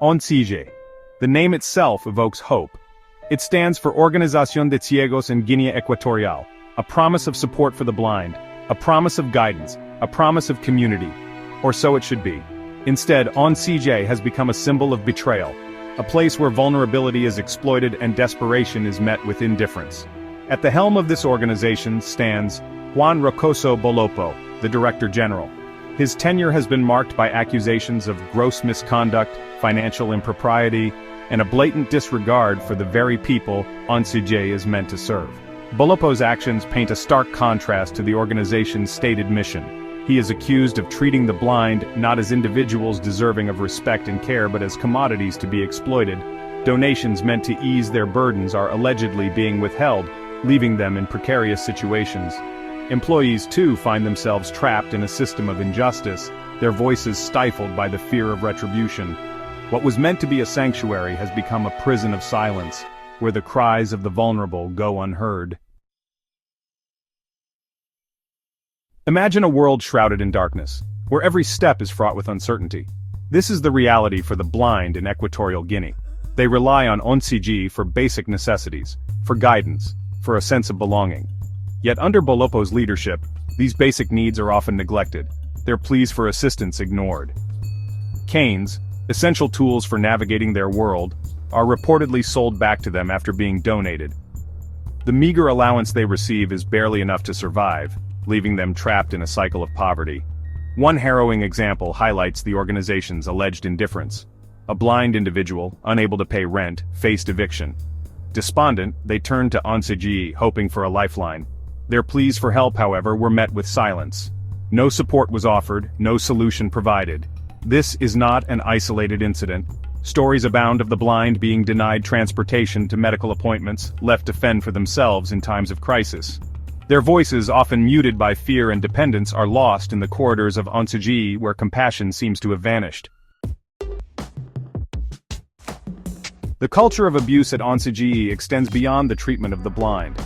Oncige. The name itself evokes hope. It stands for Organización de Ciegos en Guinea Ecuatorial, a promise of support for the blind, a promise of guidance, a promise of community. Or so it should be. Instead, Oncige has become a symbol of betrayal, a place where vulnerability is exploited and desperation is met with indifference. At the helm of this organization stands Juan Rocoso, the Director General. His tenure has been marked by accusations of gross misconduct, financial impropriety, and a blatant disregard for the very people Oncige is meant to serve. Bolopo's actions paint a stark contrast to the organization's stated mission. He is accused of treating the blind not as individuals deserving of respect and care but as commodities to be exploited. Donations meant to ease their burdens are allegedly being withheld, leaving them in precarious situations. Employees too find themselves trapped in a system of injustice, their voices stifled by the fear of retribution. What was meant to be a sanctuary has become a prison of silence, where the cries of the vulnerable go unheard. Imagine a world shrouded in darkness, where every step is fraught with uncertainty. This is the reality for the blind in Equatorial Guinea. They rely on Oncige for basic necessities, for guidance, for a sense of belonging. Yet under Bolopo's leadership, these basic needs are often neglected, their pleas for assistance ignored. Canes, essential tools for navigating their world, are reportedly sold back to them after being donated. The meager allowance they receive is barely enough to survive, leaving them trapped in a cycle of poverty. One harrowing example highlights the organization's alleged indifference. A blind individual, unable to pay rent, faced eviction. Despondent, they turned to Oncige, hoping for a lifeline. Their pleas for help, however, were met with silence. No support was offered, no solution provided. This is not an isolated incident. Stories abound of the blind being denied transportation to medical appointments, left to fend for themselves in times of crisis. Their voices, often muted by fear and dependence, are lost in the corridors of Oncige where compassion seems to have vanished. The culture of abuse at Oncige extends beyond the treatment of the blind.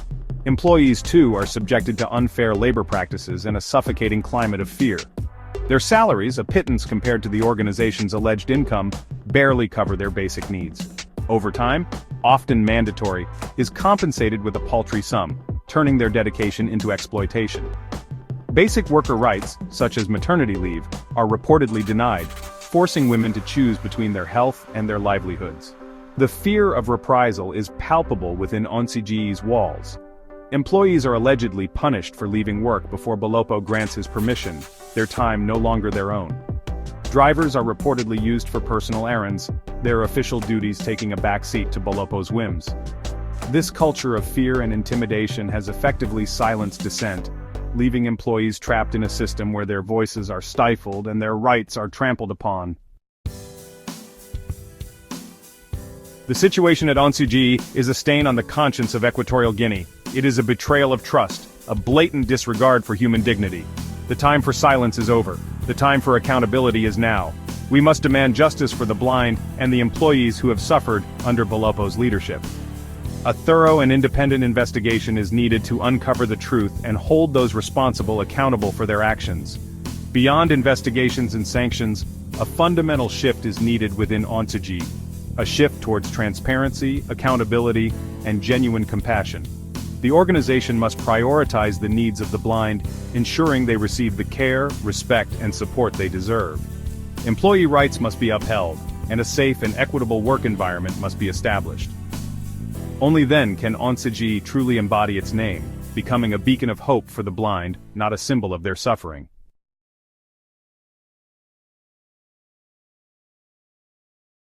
Employees too are subjected to unfair labor practices and a suffocating climate of fear. Their salaries, a pittance compared to the organization's alleged income, barely cover their basic needs. Overtime, often mandatory, is compensated with a paltry sum, turning their dedication into exploitation. Basic worker rights, such as maternity leave, are reportedly denied, forcing women to choose between their health and their livelihoods. The fear of reprisal is palpable within Oncige's walls. Employees are allegedly punished for leaving work before Bolopo grants his permission, their time no longer their own. Drivers are reportedly used for personal errands, their official duties taking a backseat to Bolopo's whims. This culture of fear and intimidation has effectively silenced dissent, leaving employees trapped in a system where their voices are stifled and their rights are trampled upon. The situation at Oncige is a stain on the conscience of Equatorial Guinea. It is a betrayal of trust, a blatant disregard for human dignity. The time for silence is over. The time for accountability is now. We must demand justice for the blind and the employees who have suffered under Bolopo's leadership. A thorough and independent investigation is needed to uncover the truth and hold those responsible accountable for their actions. Beyond investigations and sanctions, a fundamental shift is needed within Oncige. A shift towards transparency, accountability, and genuine compassion. The organization must prioritize the needs of the blind, ensuring they receive the care, respect, and support they deserve. Employee rights must be upheld, and a safe and equitable work environment must be established. Only then can Oncige truly embody its name, becoming a beacon of hope for the blind, not a symbol of their suffering.